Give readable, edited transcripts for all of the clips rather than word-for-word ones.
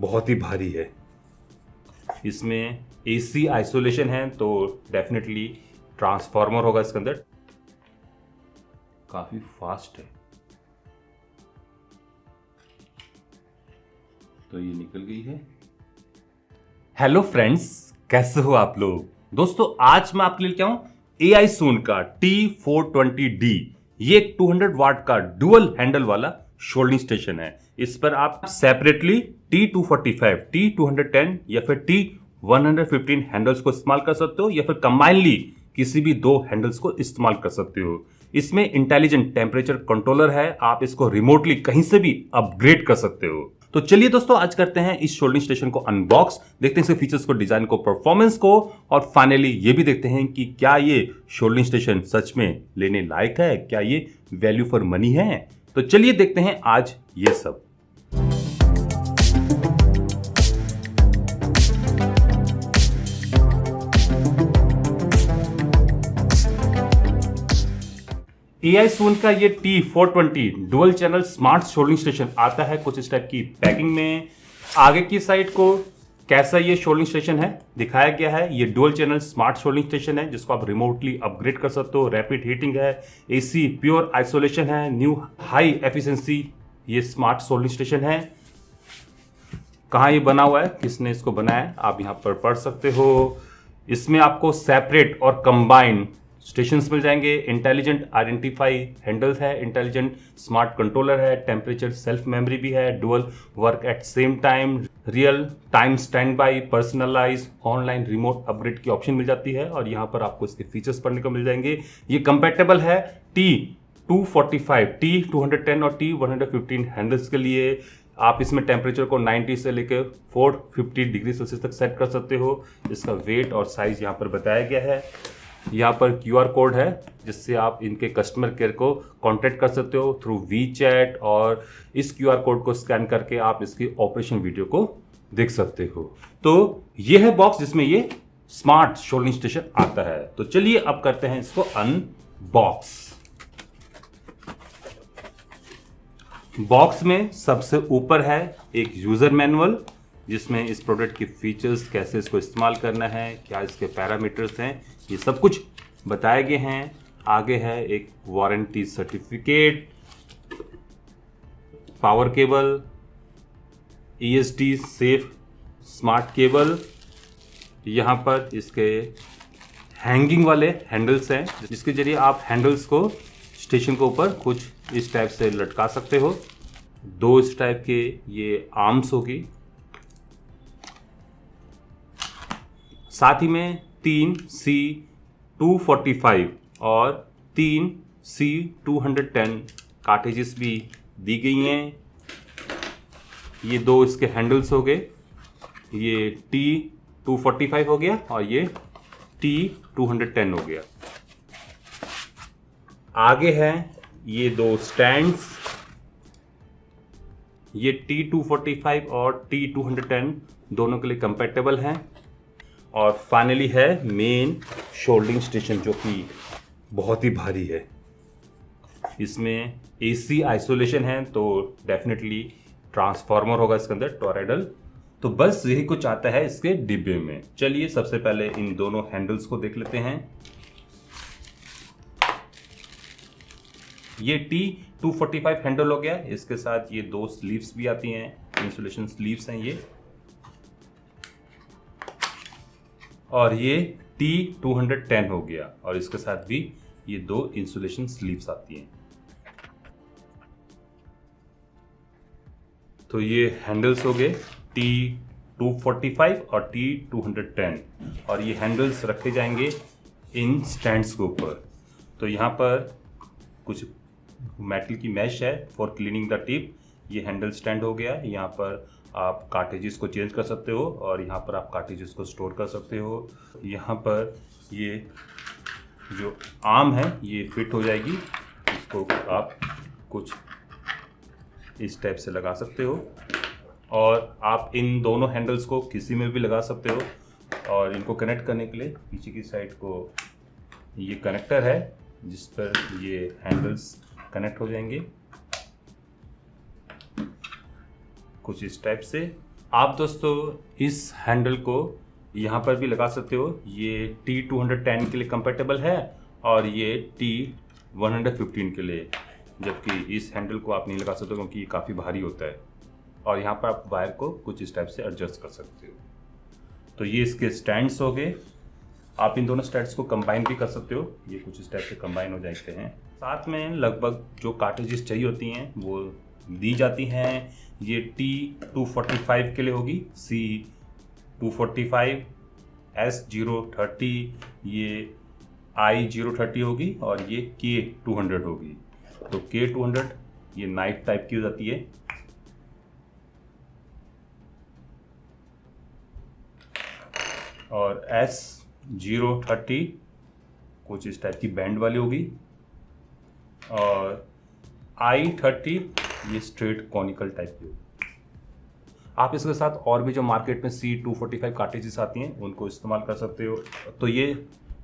बहुत ही भारी है। इसमें एसी आइसोलेशन है तो डेफिनेटली ट्रांसफार्मर होगा इसके अंदर। काफी फास्ट है। तो ये निकल गई है। हेलो फ्रेंड्स, कैसे हो आप लोग? दोस्तों आज मैं आपके लिए क्या हूं, AISON का T420D। ये एक 200 वाट का डुअल हैंडल वाला शोल्डरिंग स्टेशन है। इस पर आप सेपरेटली T245, T210 या फिर T115 हैंडल्स को इस्तेमाल कर सकते हो, या फिर कंबाइनली किसी भी दो हैंडल्स को इस्तेमाल कर सकते हो। इसमें इंटेलिजेंट टेम्परेचर कंट्रोलर है, आप इसको रिमोटली कहीं से भी अपग्रेड कर सकते हो। तो चलिए दोस्तों, आज करते हैं इस शोल्डरिंग स्टेशन को अनबॉक्स, देखते हैं इसके फीचर्स को, डिजाइन को, परफॉर्मेंस को, और फाइनली ये भी देखते हैं कि क्या ये शोल्डरिंग स्टेशन सच में लेने लायक है, क्या ये वैल्यू फॉर मनी है। तो चलिए देखते हैं आज ये सब। AISON का ये T420 dual channel smart soldering station आता है कुछ इस टाइप की पैकिंग में। आगे की साइड को कैसा ये शोल्डरिंग स्टेशन है दिखाया गया है। ये dual channel smart soldering station है जिसको आप रिमोटली अपग्रेड कर सकते हो। रैपिड हीटिंग है, AC प्योर आइसोलेशन है, न्यू हाई एफिशिएंसी ये स्मार्ट शोल्डरिंग स्टेशन है। कहाँ ये बना हुआ है, किसने इसको बनाया है, आप यहाँ पर पढ़ सकते हो। इसमें आपको सेपरेट और कंबाइन स्टेशंस मिल जाएंगे। इंटेलिजेंट आइडेंटिफाई हैंडल्स है, इंटेलिजेंट स्मार्ट कंट्रोलर है, टेम्परेचर सेल्फ मेमोरी भी है, dual work at same time, real time stand by, personalise online remote upgrade की ऑप्शन मिल जाती है। और यहाँ पर आपको इसके फीचर्स पढ़ने को मिल जाएंगे। ये कंपेटेबल है T245, T210 और T115 हैंडल्स के लिए। आप इसमें टेम्परेचर को 90 से लेकर 450 डिग्री सेल्सियस तक सेट कर सकते हो। इसका वेट और साइज यहाँ पर बताया गया है। यहाँ पर QR कोड है जिससे आप इनके कस्टमर केयर को कांटेक्ट कर सकते हो थ्रू WeChat, और इस QR कोड को स्कैन करके आप इसकी ऑपरेशन वीडियो को देख सकते हो। तो ये है बॉक्स जिसमें ये स्मार्ट शोल्डरिंग स्टेशन आता है। तो चलिए अब करते हैं इसको अनबॉक्स। बॉक्स में सबसे ऊपर है एक यूजर मैनुअल जिसमें इस प्रोडक्ट के फीचर्स, कैसे इसको इस्तेमाल करना है, क्या इसके पैरामीटर्स हैं, ये सब कुछ बताए गए हैं। आगे है एक warranty certificate, power cable, ESD safe smart cable. यहाँ पर इसके हैंगिंग वाले हैंडल्स हैं जिसके जरिए आप हैंडल्स को स्टेशन के ऊपर कुछ इस टाइप से लटका सकते हो। दो इस टाइप के ये आर्म्स होगी। साथ ही में 3 C245 और 3 C210 कार्टेजेस भी दी गई हैं। ये दो इसके हैंडल्स हो गए, ये T245 हो गया और ये T210 हो गया। आगे है ये दो स्टैंड्स, ये T245 और T210 दोनों के लिए कंपैटिबल हैं। और फाइनली है मेन शोल्डरिंग स्टेशन जो कि बहुत ही भारी है। इसमें AC आइसोलेशन है तो डेफिनेटली ट्रांसफार्मर होगा इसके अंदर, टॉरॉयडल। तो बस यही कुछ आता है इसके डिब्बे में। चलिए सबसे पहले इन दोनों हैंडल्स को देख लेते हैं। ये T245 हैंडल हो गया, इसके साथ ये दो स्लीव्स भी आती हैं, इंसुलेशन स्लीव्स हैं ये। और ये T210 हो गया और इसके साथ भी ये दो इंसुलेशन स्लीव्स आती हैं। तो ये हैंडल्स हो गए T245 और T210, और ये हैंडल्स रखे जाएंगे इन स्टैंड्स के ऊपर। तो यहाँ पर कुछ मेटल की मैश है फॉर क्लीनिंग द टिप। ये हैंडल स्टैंड हो गया। यहाँ पर आप कार्टेजेस को चेंज कर सकते हो और यहाँ पर आप कार्टेजेस को स्टोर कर सकते हो। यहाँ पर ये जो आर्म है ये फिट हो जाएगी, इसको आप कुछ इस टाइप से लगा सकते हो, और आप इन दोनों हैंडल्स को किसी में भी लगा सकते हो। और इनको कनेक्ट करने के लिए पीछे की साइड को ये कनेक्टर है जिस पर ये हैंडल्स कनेक्ट हो जाएंगे कुछ इस टाइप से। आप दोस्तों इस हैंडल को यहाँ पर भी लगा सकते हो। ये T210 के लिए कंपेटेबल है और ये T115 के लिए, जबकि इस हैंडल को आप नहीं लगा सकते क्योंकि ये काफ़ी भारी होता है। और यहाँ पर आप वायर को कुछ इस टाइप से एडजस्ट कर सकते हो। तो ये इसके स्टैंड्स हो गए। आप इन दोनों स्टैंड्स को कंबाइन भी कर सकते हो, ये कुछ इस टाइप से कंबाइन हो जाते हैं। साथ में लगभग जो कार्ट्रिजेस चाहिए होती हैं वो दी जाती हैं। ये T245 के लिए होगी, C245, S030, ये I030 होगी और ये K200 होगी। तो K200 ये नाइफ टाइप की हो जाती है। और S030 कुछ इस टाइप की बैंड वाली होगी और I30 ये स्ट्रेट कॉनिकल टाइप की होगी। आप इसके साथ और भी जो मार्केट में C245 कार्ट्रिजेस आती हैं उनको इस्तेमाल कर सकते हो। तो ये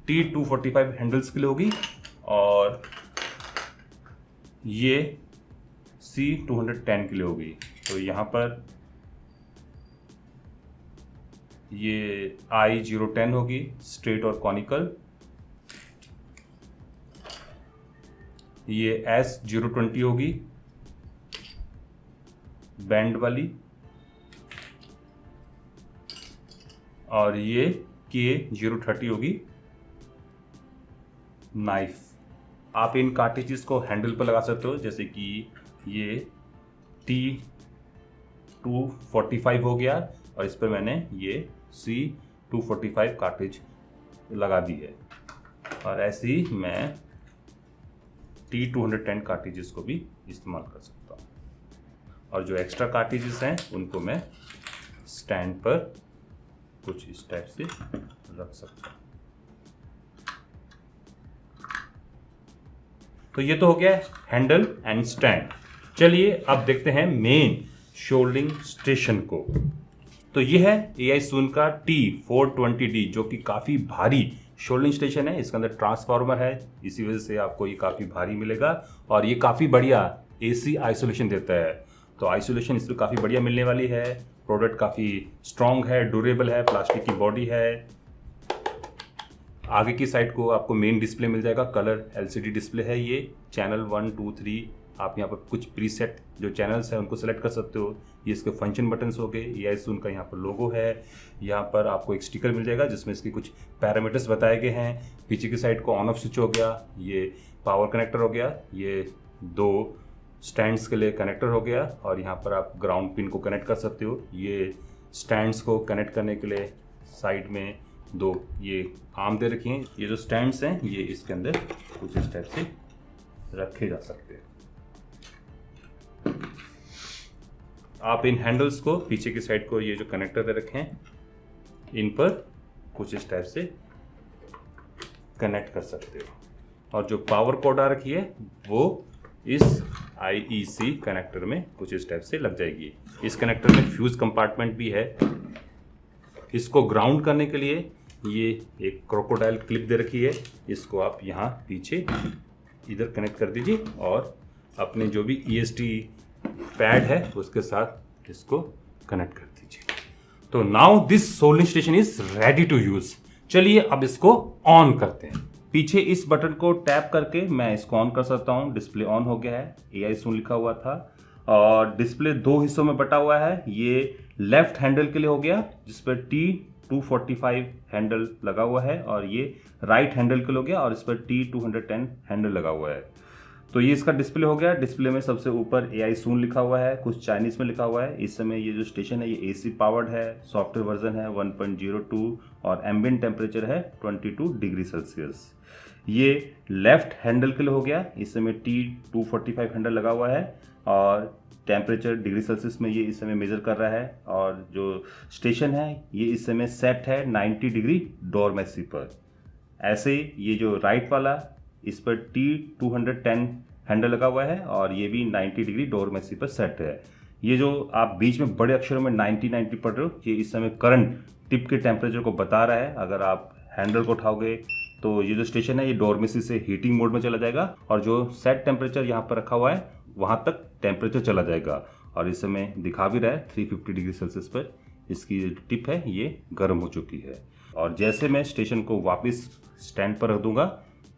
T245 हैंडल्स के लिए होगी और ये C210 के लिए होगी। तो यहाँ पर ये I010 होगी, स्ट्रेट और कॉनिकल। ये S020 होगी, बैंड वाली। और ये K030 होगी, नाइफ। आप इन कार्ट्रिजेस को हैंडल पर लगा सकते हो, जैसे कि ये T245 हो गया और इस पर मैंने ये C245 कार्ट्रिज लगा दी है। और ऐसे ही मैं T210 कार्ट्रिजेस को भी इस्तेमाल कर सकता हूँ। और जो एक्स्ट्रा कार्ट्रिजेस हैं उनको मैं स्टैंड पर कुछ इस टाइप से रख सकता हूँ। तो ये तो हो गया हैंडल एंड स्टैंड। चलिए अब देखते हैं मेन शोल्डरिंग स्टेशन को। तो ये है AI Sun का T420D, जो कि काफ़ी भारी शोल्डरिंग स्टेशन है। इसके अंदर ट्रांसफार्मर है, इसी वजह से आपको ये काफ़ी भारी मिलेगा और ये काफ़ी बढ़िया AC आइसोलेशन देता है। तो आइसोलेशन इसमें काफ़ी बढ़िया मिलने वाली है। प्रोडक्ट काफ़ी स्ट्रॉन्ग है, ड्यूरेबल है, प्लास्टिक की बॉडी है। आगे की साइड को आपको मेन डिस्प्ले मिल जाएगा, कलर LCD डिस्प्ले है। ये चैनल 1, 2, 3, आप यहाँ पर कुछ प्रीसेट जो चैनल्स हैं उनको सेलेक्ट कर सकते हो। ये इसके फंक्शन बटन्स हो गए। AI Sun का यहाँ पर लोगो है। यहाँ पर आपको एक स्टिकर मिल जाएगा जिसमें इसके कुछ पैरामीटर्स बताए गए हैं। पीछे की साइड को ऑन ऑफ स्विच हो गया, ये पावर कनेक्टर हो गया, ये 2 स्टैंड्स के लिए कनेक्टर हो गया और यहाँ पर आप ग्राउंड पिन को कनेक्ट कर सकते हो। ये स्टैंड्स को कनेक्ट करने के लिए साइड में 2 ये आर्म दे रखी हैं। ये जो स्टैंड्स हैं ये इसके अंदर कुछ इस टाइप से रखे जा सकते हैं। आप इन हैंडल्स को पीछे की साइड को ये जो कनेक्टर दे रखे हैं इन पर कुछ इस टाइप से कनेक्ट कर सकते हो। और जो पावर कॉर्ड आ रखी है वो इस IEC कनेक्टर में कुछ इस टाइप से लग जाएगी। इस कनेक्टर में फ्यूज कंपार्टमेंट भी है। इसको ग्राउंड करने के लिए ये एक क्रोकोडाइल क्लिप दे रखी है। इसको आप यहाँ पीछे इधर कनेक्ट कर दीजिए और अपने जो भी EST पैड है उसके साथ इसको कनेक्ट कर दीजिए। तो now this soldering station is ready to use. चलिए अब इसको ऑन करते हैं। पीछे इस बटन को टैप करके मैं इसको ऑन कर सकता हूँ। डिस्प्ले ऑन हो गया है, AI Sun लिखा हुआ था और डिस्प्ले 2 हिस्सों में बटा हुआ है। ये लेफ्ट हैंडल के लिए हो गया जिस पर T245 हैंडल लगा हुआ है और ये राइट हैंडल के लिए हो गया और इस पर T210 हैंडल लगा हुआ है। तो ये इसका डिस्प्ले हो गया। डिस्प्ले में सबसे ऊपर AI Sun लिखा हुआ है, कुछ चाइनीज में लिखा हुआ है। इस समय ये जो स्टेशन है ये AC पावर्ड है, सॉफ्टवेयर वर्जन है 1.02 और एम्बिएंट टेम्परेचर है 22 डिग्री सेल्सियस। ये लेफ्ट हैंडल के लिए हो गया। इस समय T245 हैंडल लगा हुआ है और टेम्परेचर डिग्री सेल्सियस में ये इस समय मेजर कर रहा है। और जो स्टेशन है ये इस समय सेट है 90 डिग्री डोरमेसी पर। ऐसे ये जो राइट वाला इस पर T210 हैंडल लगा हुआ है और ये भी 90 डिग्री डोरमेसी पर सेट है। ये जो आप बीच में बड़े अक्षरों में 90 पढ़ रहे हो ये इस समय करंट टिप के टेम्परेचर को बता रहा है। अगर आप हैंडल को उठाओगे तो ये जो स्टेशन है ये डोरमेसी से हीटिंग मोड में चला जाएगा और जो सेट टेम्परेचर यहाँ पर रखा हुआ है वहाँ तक टेम्परेचर चला जाएगा। और इस समय दिखा भी रहा है 350 डिग्री सेल्सियस पर इसकी टिप है ये गर्म हो चुकी है। और जैसे मैं स्टेशन को वापस स्टैंड पर रख दूंगा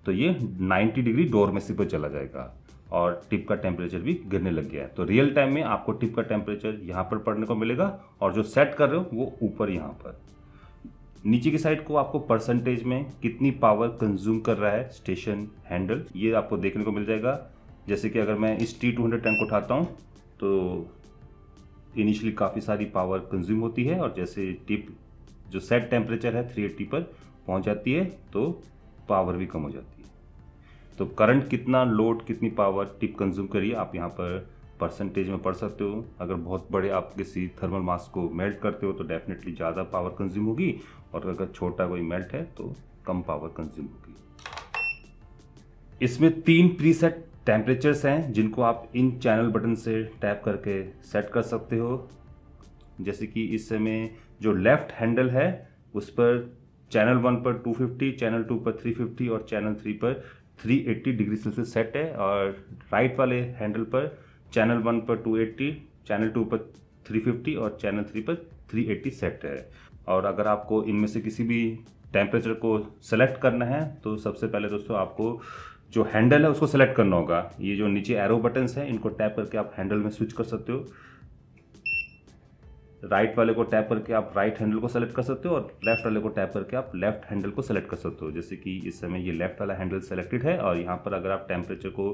तो ये 90 डिग्री डोरमेसी पर चला जाएगा और टिप का टेम्परेचर भी गिरने लग गया है। तो रियल टाइम में आपको टिप का टेम्परेचर यहाँ पर पढ़ने को मिलेगा और जो सेट कर रहे हो वो ऊपर यहाँ पर। नीचे की साइड को आपको परसेंटेज में कितनी पावर कंज्यूम कर रहा है स्टेशन हैंडल ये आपको देखने को मिल जाएगा। जैसे कि अगर मैं इस T200 टैंक को उठाता हूँ तो इनिशियली काफ़ी सारी पावर कंज्यूम होती है और जैसे टिप जो सेट टेम्परेचर है 380 पर पहुँच जाती है तो पावर भी कम हो जाती है। तो करंट कितना लोड कितनी पावर टिप कंज्यूम करिए आप यहाँ पर परसेंटेज में पढ़ सकते हो। अगर बहुत बड़े आप किसी थर्मल मास को मेल्ट करते हो तो डेफिनेटली ज़्यादा पावर कंज्यूम होगी और अगर छोटा कोई मेल्ट है तो कम पावर कंज्यूम होगी। इसमें 3 प्रीसेट टेम्परेचर्स हैं जिनको आप इन चैनल बटन से टैप करके सेट कर सकते हो। जैसे कि इस समय जो लेफ्ट हैंडल है उस पर चैनल 1 पर 250, चैनल 2 पर 350 और चैनल 3 पर 380 डिग्री सेल्सियस सेट है और राइट वाले हैंडल पर चैनल 1 पर 280, चैनल 2 पर 350 और चैनल 3 पर 380 सेट है। और अगर आपको इनमें से किसी भी टेम्परेचर को सेलेक्ट करना है तो सबसे पहले दोस्तों आपको जो हैंडल है उसको सेलेक्ट करना होगा। ये जो नीचे एरो बटन्स हैं इनको टैप करके आप हैंडल में स्विच कर सकते हो। राइट वाले को टैप करके आप राइट हैंडल को सेलेक्ट कर सकते हो और लेफ्ट वाले को टैप करके आप लेफ्ट हैंडल को सेलेक्ट कर सकते हो। जैसे कि इस समय ये लेफ्ट वाला हैंडल सेलेक्टेड है और यहाँ पर अगर आप टेम्परेचर को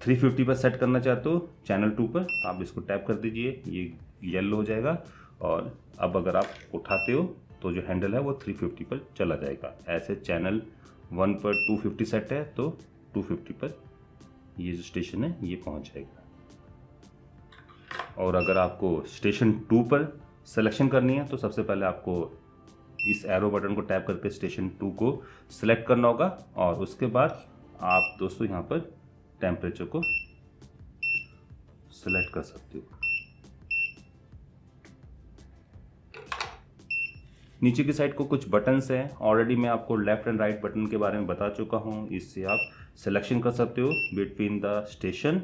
350 पर सेट करना चाहते हो चैनल 2 पर आप इसको टैप कर दीजिए, ये येलो हो जाएगा। और अब अगर आप उठाते हो तो जो हैंडल है वो 350 पर चला जाएगा। ऐसे चैनल 1 पर 250 सेट है तो 250 पर ये जो स्टेशन है ये पहुंच जाएगा। और अगर आपको स्टेशन 2 पर सिलेक्शन करनी है तो सबसे पहले आपको इस एरो बटन को टैप करके स्टेशन 2 को सिलेक्ट करना होगा और उसके बाद आप दोस्तों यहाँ पर टेम्परेचर को सिलेक्ट कर सकते हो। नीचे की साइड को कुछ बटन्स हैं, ऑलरेडी मैं आपको लेफ्ट एंड राइट बटन के बारे में बता चुका हूँ। इससे आप सिलेक्शन कर सकते हो बिटवीन द स्टेशन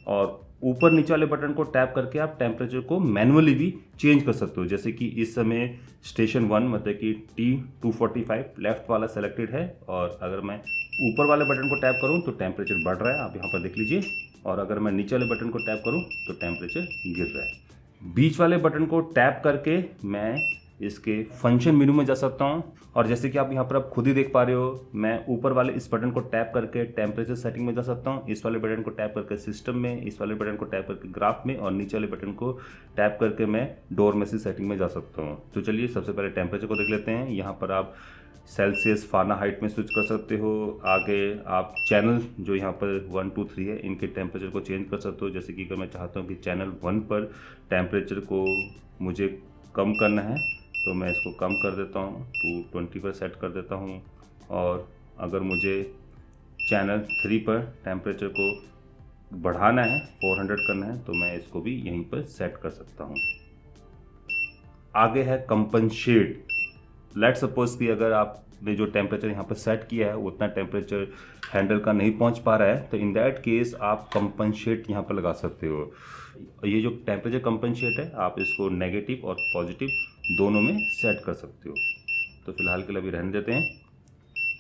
और ऊपर नीचे वाले बटन को टैप करके आप टेम्परेचर को मैनुअली भी चेंज कर सकते हो। जैसे कि इस समय स्टेशन 1 मतलब कि T245 लेफ्ट वाला सेलेक्टेड है और अगर मैं ऊपर वाले बटन को टैप करूं तो टेम्परेचर बढ़ रहा है, आप यहाँ पर देख लीजिए। और अगर मैं नीचे वाले बटन को टैप करूं तो टेम्परेचर गिर रहा है। बीच वाले बटन को टैप करके मैं इसके फंक्शन मेनू में जा सकता हूं और जैसे कि आप यहाँ पर आप खुद ही देख पा रहे हो मैं ऊपर वाले इस बटन को टैप करके टेम्परेचर सेटिंग में जा सकता हूं, इस वाले बटन को टैप करके सिस्टम में, इस वाले बटन को टैप करके ग्राफ में और नीचे वाले बटन को टैप करके मैं डोरमेसी सेटिंग में जा सकता हूँ। तो चलिए सबसे पहले टेम्परेचर को देख लेते हैं। यहाँ पर आप सेल्सियस फ़ारेनहाइट में स्विच कर सकते हो। आगे आप चैनल जो यहाँ पर 1 2 3 है इनके टेम्परेचर को चेंज कर सकते हो। जैसे कि अगर मैं चाहता हूँ कि चैनल 1 पर टेम्परेचर को मुझे कम करना है तो मैं इसको कम कर देता हूँ, 220 पर सेट कर देता हूँ। और अगर मुझे चैनल 3 पर टेम्परेचर को बढ़ाना है, 400 करना है, तो मैं इसको भी यहीं पर सेट कर सकता हूँ। आगे है कंपनसेट। लेट सपोज कि अगर आपने जो टेम्परेचर यहाँ पर सेट किया है उतना टेम्परेचर हैंडल का नहीं पहुँच पा रहा है तो इन दैट केस आप कंपनसेट यहाँ पर लगा सकते हो। ये जो टेम्परेचर कंपनसेट है आप इसको नेगेटिव और पॉजिटिव दोनों में सेट कर सकते हो। तो फिलहाल के लिए अभी रहने देते हैं।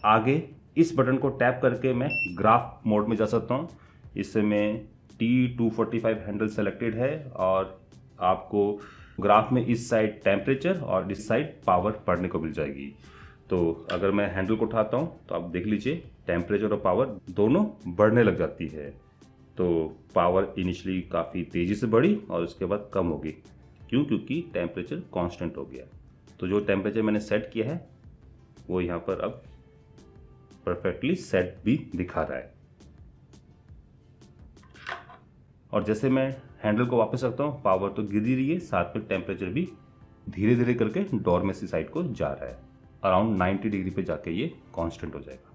आगे इस बटन को टैप करके मैं ग्राफ मोड में जा सकता हूँ। इससे मैं T245 हैंडल सेलेक्टेड है और आपको ग्राफ में इस साइड टेम्परेचर और इस साइड पावर पढ़ने को मिल जाएगी। तो अगर मैं हैंडल को उठाता हूँ तो आप देख लीजिए टेम्परेचर और पावर दोनों बढ़ने लग जाती है। तो पावर इनिशियली काफ़ी तेज़ी से बढ़ी और उसके बाद कम होगी। क्यों? क्योंकि टेम्परेचर कांस्टेंट हो गया। तो जो टेम्परेचर मैंने सेट किया है वो यहाँ पर अब परफेक्टली सेट भी दिखा रहा है। और जैसे मैं हैंडल को वापस रखता हूँ पावर तो गिर ही रही है, साथ में टेम्परेचर भी धीरे धीरे करके डोरमेसी साइड को जा रहा है। अराउंड 90 डिग्री पे जाके ये कांस्टेंट हो जाएगा।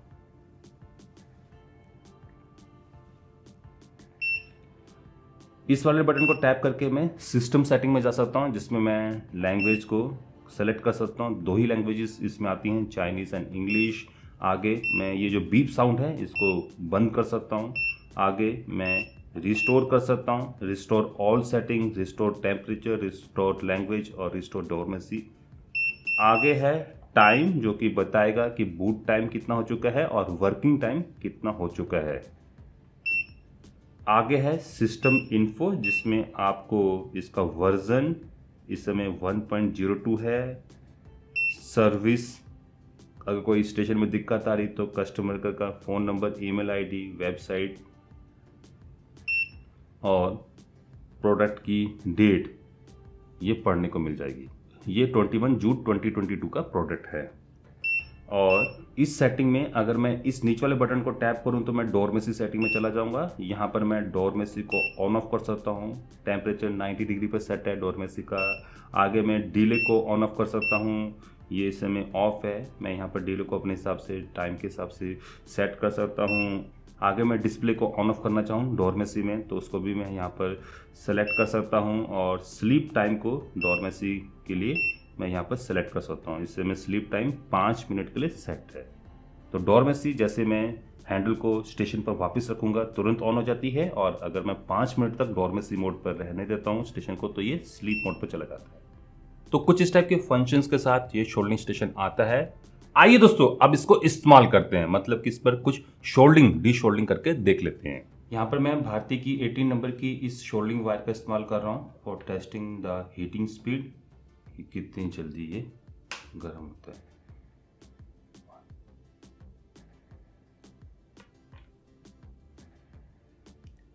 इस वाले बटन को टैप करके मैं सिस्टम सेटिंग में जा सकता हूँ जिसमें मैं लैंग्वेज को सेलेक्ट कर सकता हूँ। 2 ही लैंग्वेजेस इसमें आती हैं, चाइनीज़ एंड इंग्लिश। आगे मैं ये जो बीप साउंड है इसको बंद कर सकता हूँ। आगे मैं रिस्टोर कर सकता हूँ, restore all setting, restore temperature, restore language और रिस्टोर डोरमेसी। आगे है टाइम, जो कि बताएगा कि बूट टाइम कितना हो चुका है और वर्किंग टाइम कितना हो चुका है। आगे है सिस्टम इन्फो, जिसमें आपको इसका वर्जन इस समय 1.02 है। सर्विस, अगर कोई स्टेशन में दिक्कत आ रही तो कस्टमर का phone number, email ID, website और प्रोडक्ट की डेट ये पढ़ने को मिल जाएगी। ये 21 जून 2022 का प्रोडक्ट है। और इस सेटिंग में अगर मैं इस नीचे वाले बटन को टैप करूं तो मैं डोरमेसी सेटिंग में चला जाऊंगा। यहाँ पर मैं डोरमेसी को ऑन ऑफ कर सकता हूँ। टेम्परेचर 90 डिग्री पर सेट है डोरमेसी का। आगे मैं डिले को ऑन ऑफ कर सकता हूँ, ये इस समय ऑफ है। मैं यहाँ पर डिले को अपने हिसाब से, टाइम के हिसाब से सेट कर सकता हूँ। आगे मैं डिस्प्ले को ऑन ऑफ करना चाहूँ डोरमेसी में तो उसको भी मैं यहाँ पर सेलेक्ट कर सकता हूँ। और स्लीप टाइम को डोरमेसी के लिए मैं यहाँ पर सेलेक्ट कर सकता हूँ। इससे मैं स्लीप टाइम 5 मिनट के लिए सेट है। तो डोरमेसी जैसे मैं हैंडल को स्टेशन पर वापस रखूँगा तुरंत ऑन हो जाती है, और अगर मैं 5 मिनट तक डोरमेसी मोड पर रहने देता हूँ स्टेशन को तो ये स्लीप मोड पर चला जाता है। तो कुछ इस टाइप के फंक्शंस के साथ ये शोल्डिंग स्टेशन आता है। आइए दोस्तों अब इसको इस्तेमाल करते हैं, मतलब कि इस पर कुछ शोल्डिंग डी शोल्डिंग करके देख लेते हैं। यहाँ पर मैं भारती की 18 नंबर की इस शोल्डिंग वायर का इस्तेमाल कर रहा हूँ for testing the heating speed, कितनी जल्दी ये गर्म होता है।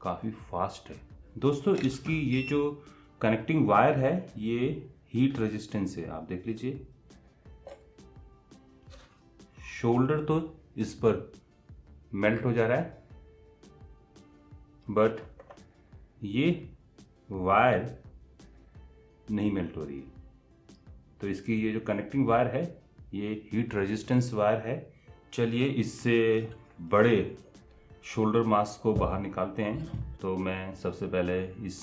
काफ़ी फास्ट है दोस्तों। इसकी ये जो कनेक्टिंग वायर है ये हीट रेजिस्टेंस है, आप देख लीजिए। शोल्डर तो इस पर मेल्ट हो जा रहा है, बट ये वायर नहीं मेल्ट हो रही है। तो इसकी ये जो कनेक्टिंग वायर है ये हीट रेजिस्टेंस वायर है। चलिए इससे बड़े शोल्डर मास्क को बाहर निकालते हैं। तो मैं सबसे पहले इस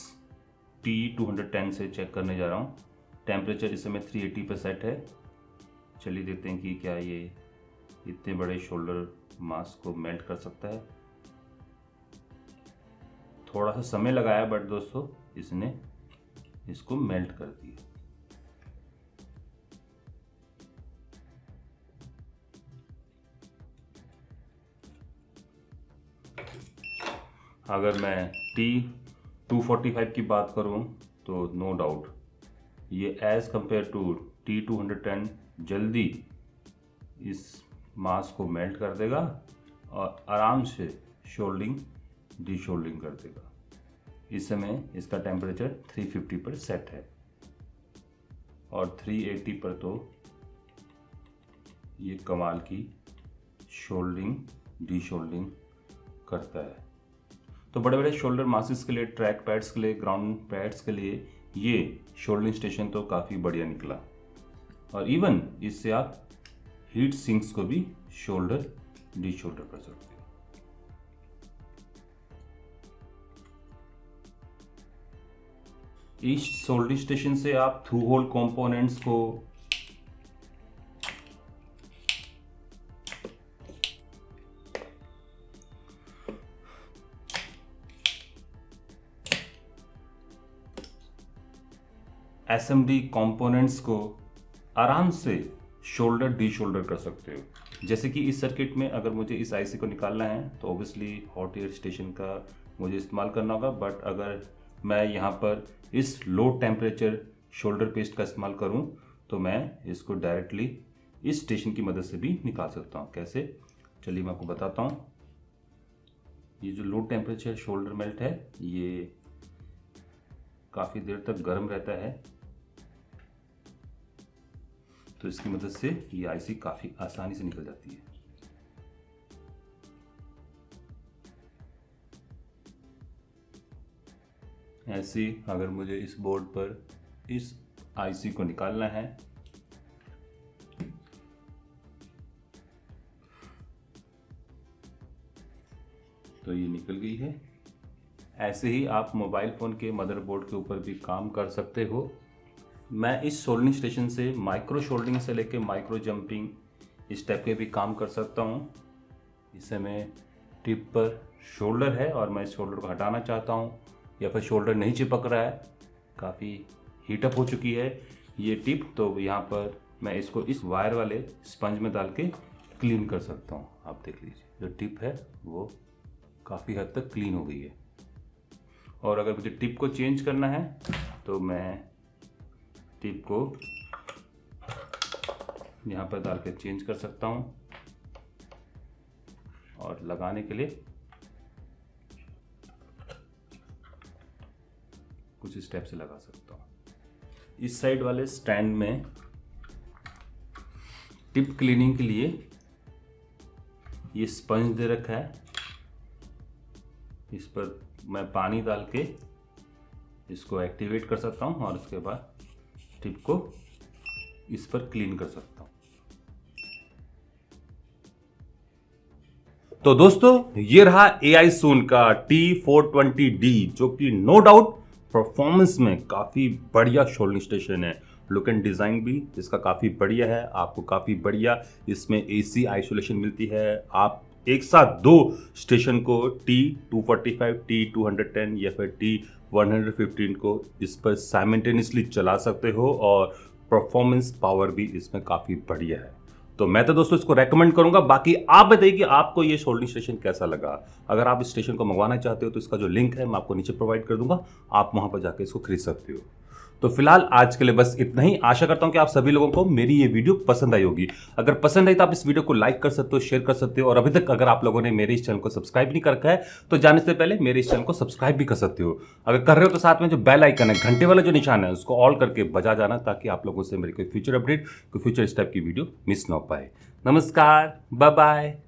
T210 से चेक करने जा रहा हूँ। टेम्परेचर इस समय 380 पर सेट है। चलिए देखते हैं कि क्या ये इतने बड़े शोल्डर मास्क को मेल्ट कर सकता है। थोड़ा सा समय लगाया बट दोस्तों इसने इसको मेल्ट कर दिया। अगर मैं T245 की बात करूं तो नो डाउट ये एज़ कंपेयर टू T210 जल्दी इस मास को मेल्ट कर देगा और आराम से शोल्डिंग डी शोल्डिंग कर देगा। इस समय इसका टेम्परेचर 350 पर सेट है और 380 पर तो ये कमाल की शोल्डिंग डी शोल्डिंग करता है। तो बड़े बड़े शोल्डर मासेस के लिए, ट्रैक पैड्स के लिए, ग्राउंड पैड्स के लिए ये शोल्डिंग स्टेशन तो काफ़ी बढ़िया निकला। और इवन इससे आप हीट सिंक्स को भी शोल्डर डी शोल्डर कर सकते हो। इस शोल्डिंग स्टेशन से आप थ्रू होल कंपोनेंट्स को एसएमडी कंपोनेंट्स को आराम से शोल्डर डी शोल्डर कर सकते हो। जैसे कि इस सर्किट में अगर मुझे इस आईसी को निकालना है तो ऑब्वियसली हॉट एयर स्टेशन का मुझे इस्तेमाल करना होगा, बट अगर मैं यहाँ पर इस लो टेम्परेचर शोल्डर पेस्ट का इस्तेमाल करूँ तो मैं इसको डायरेक्टली इस स्टेशन की मदद से भी निकाल सकता हूँ। कैसे, चलिए मैं आपको बताता हूँ। ये जो लो टेम्परेचर शोल्डर मेल्ट है ये काफ़ी देर तक गर्म रहता है, तो इसकी मदद से ये आईसी काफ़ी आसानी से निकल जाती है। ऐसे अगर मुझे इस बोर्ड पर इस आईसी को निकालना है तो ये निकल गई है। ऐसे ही आप मोबाइल फ़ोन के मदरबोर्ड के ऊपर भी काम कर सकते हो। मैं इस शोल्डिंग स्टेशन से माइक्रो शोल्डिंग से लेके माइक्रो जंपिंग इस टाइप के भी काम कर सकता हूँ। इसे मैं टिप पर शोल्डर है और मैं इस शोल्डर को हटाना चाहता हूँ, या फिर शोल्डर नहीं चिपक रहा है, काफ़ी हीटअप हो चुकी है ये टिप। तो यहाँ पर मैं इसको इस वायर वाले स्पंज में डाल के क्लीन कर सकता हूँ। आप देख लीजिए जो टिप है वो काफ़ी हद तक क्लीन हो गई है। और अगर मुझे टिप को चेंज करना है तो मैं टिप को यहाँ पर डाल के चेंज कर सकता हूँ, और लगाने के लिए कुछ स्टेप से लगा सकता हूँ। इस साइड वाले स्टैंड में टिप क्लीनिंग के लिए ये स्पंज दे रखा है, इस पर मैं पानी डाल के इसको एक्टिवेट कर सकता हूँ और उसके बाद टिप को इस पर क्लीन कर सकता हूँ। तो दोस्तों ये रहा AI Zoom का T420D, जो कि नो डाउट परफॉर्मेंस में काफ़ी बढ़िया शोल्डरिंग स्टेशन है। लुक एंड डिज़ाइन भी इसका काफ़ी बढ़िया है, आपको काफ़ी बढ़िया इसमें AC आइसोलेशन मिलती है। आप एक साथ दो स्टेशन को T245, T210 या फिर T115 को इस पर साइमल्टेनियसली चला सकते हो, और परफॉर्मेंस पावर भी इसमें काफ़ी बढ़िया है। तो मैं तो दोस्तों इसको रेकमेंड करूंगा। बाकी आप बताइए कि आपको ये शोल्डरिंग स्टेशन कैसा लगा। अगर आप इस स्टेशन को मंगवाना चाहते हो तो इसका जो लिंक है मैं आपको नीचे प्रोवाइड कर दूंगा, आप वहां पर जाकर इसको खरीद सकते हो। तो फिलहाल आज के लिए बस इतना ही। आशा करता हूं कि आप सभी लोगों को मेरी ये वीडियो पसंद आई होगी। अगर पसंद आई तो आप इस वीडियो को लाइक कर सकते हो, शेयर कर सकते हो, और अभी तक अगर आप लोगों ने मेरे इस चैनल को सब्सक्राइब नहीं कर रखा है तो जाने से पहले मेरे इस चैनल को सब्सक्राइब भी कर सकते हो। अगर कर रहे हो तो साथ में जो बेल आइकन है, घंटे वाला जो निशान है, उसको ऑल करके बजा जाना, ताकि आप लोगों से मेरी कोई फ्यूचर अपडेट, कोई फ्यूचर इस टाइप की वीडियो मिस ना हो पाए। नमस्कार, बाय बाय।